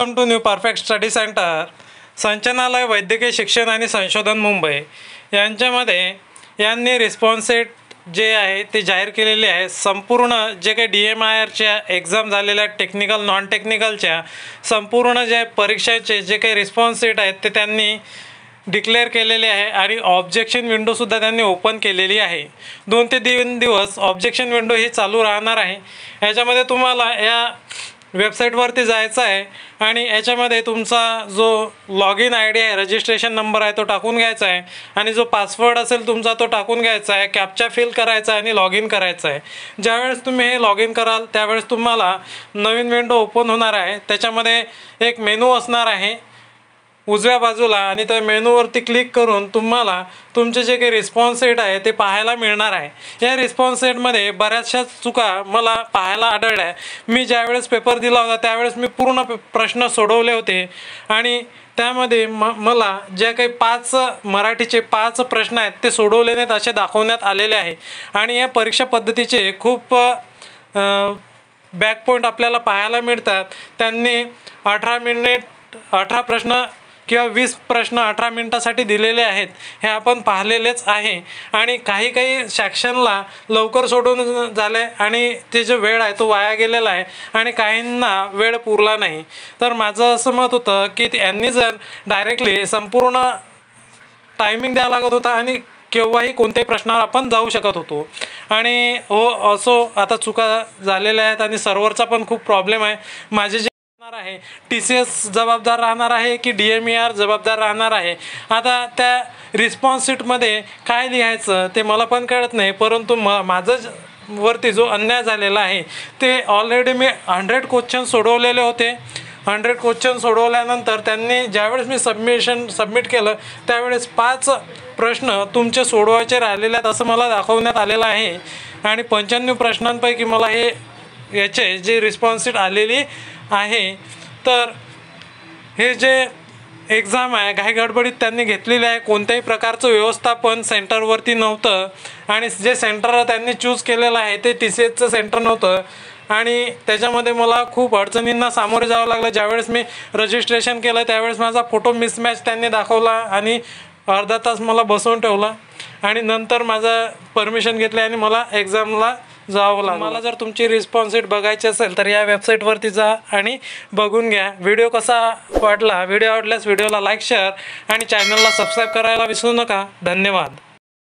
Welcome to new perfect study centre. संचालनालय वैद्यकीय शिक्षण आणि संशोधन मुंबई यांच्यामध्ये यांनी रिस्पॉन्स रेट जे आहे ते जाहीर केलेले आहे. संपूर्ण जे काही DMIRच्या एक्झाम झालेल्या टेक्निकल नॉन टेक्निकलच्या संपूर्ण जे परीक्षाचे जे काही रिस्पॉन्स रेट आहेत ते त्यांनी डिक्लेअर केलेले आहे आणि ऑब्जेक्शन विंडोसुद्धा त्यांनी ओपन केलेली आहे. 2 ते 3 दिवस ऑब्जेक्शन विंडो ही चालू राहणार आहे. याच्यामध्ये तुम्हाला या वेबसाईटवरती जायचं आहे आणि याच्यामध्ये तुमचा जो लॉग इन ID आहे, रजिस्ट्रेशन नंबर आहे तो टाकून घ्यायचा आहे आणि जो पासवर्ड असेल तुमचा तो टाकून घ्यायचा आहे. कॅप्चा फिल करायचा आहे आणि लॉग इन करायचं आहे. ज्यावेळेस तुम्ही हे लॉग इन कराल त्यावेळेस तुम्हाला नवीन विंडो ओपन होणार आहे. त्याच्यामध्ये एक मेनू असणार आहे उजव्या बाजूला आणि त्या मेनूवरती क्लिक करून तुम्हाला तुमचे जे काही रिस्पॉन्स रेट आहे ते पाहायला मिळणार आहे. या रिस्पॉन्स रेटमध्ये बऱ्याचशा चुका मला पाहायला आढळल्या. मी ज्यावेळेस पेपर दिला होता त्यावेळेस मी पूर्ण प्रश्न सोडवले होते आणि त्यामध्ये मला जे काही 5 मराठीचे 5 प्रश्न आहेत ते सोडवले नाहीत असे दाखवण्यात आलेले आहे. आणि या परीक्षा पद्धतीचे खूप बॅक पॉईंट आपल्याला पाहायला मिळतात. त्यांनी 18 प्रश्न किंवा 20 प्रश्न 18 मिनिटासाठी दिलेले आहेत. हे आपण पाहिलेलेच आहे. आणि काही सेक्शनला लवकर सोडून झाले आणि ते जो वेळ आहे तो वाया गेलेला आहे आणि काहींना वेळ पुरला नाही. तर माझं असं मत होतं की यांनी जर डायरेक्टली संपूर्ण टायमिंग द्यावा लागत होता आणि केव्हाही कोणत्याही प्रश्नावर आपण जाऊ शकत होतो. आणि हो असो, आता चुका झालेल्या आहेत आणि सर्व्हरचा पण खूप प्रॉब्लेम आहे. माझे जे आहे TCS जबाबदार राहणार आहे की DMIR जबाबदार राहणार आहे. आता त्या रिस्पॉन्स शीटमध्ये काय लिहायचं ते मला पण कळत नाही. परंतु माझं वरती जो अन्याय झालेला आहे ते ऑलरेडी मी 100 क्वेश्चन सोडवलेले होते. 100 क्वेश्चन सोडवल्यानंतर त्यांनी ज्यावेळेस मी सबमिट केलं त्यावेळेस 5 प्रश्न तुमचे सोडवायचे राहिलेले आहेत असं मला दाखवण्यात आलेलं आहे. आणि 95 प्रश्नांपैकी मला हे याचे जे रिस्पॉन्स शीट आलेली आहे. तर हे जे एक्झाम आहे घाई गडबडीत त्यांनी घेतलेली आहे. कोणत्याही प्रकारचं व्यवस्थापन सेंटरवरती नव्हतं आणि जे सेंटर त्यांनी चूज केलेलं आहे ते TCSचं सेंटर नव्हतं आणि त्याच्यामध्ये मला खूप अडचणींना सामोरे जावं लागलं. ज्यावेळेस मी रजिस्ट्रेशन केलं त्यावेळेस माझा फोटो मिसमॅच त्यांनी दाखवला आणि अर्धा तास मला बसवून ठेवला आणि नंतर माझं परमिशन घेतली आणि मला एक्झामला जावं लागलं. मला जर तुमची रिस्पॉन्स रेट बघायची असेल तर या वेबसाईटवरती जा आणि बघून घ्या. व्हिडिओ कसा वाटला, व्हिडिओ आवडल्यास व्हिडिओला लाईक, शेअर आणि चॅनलला सबस्क्राईब करायला विसरू नका. धन्यवाद.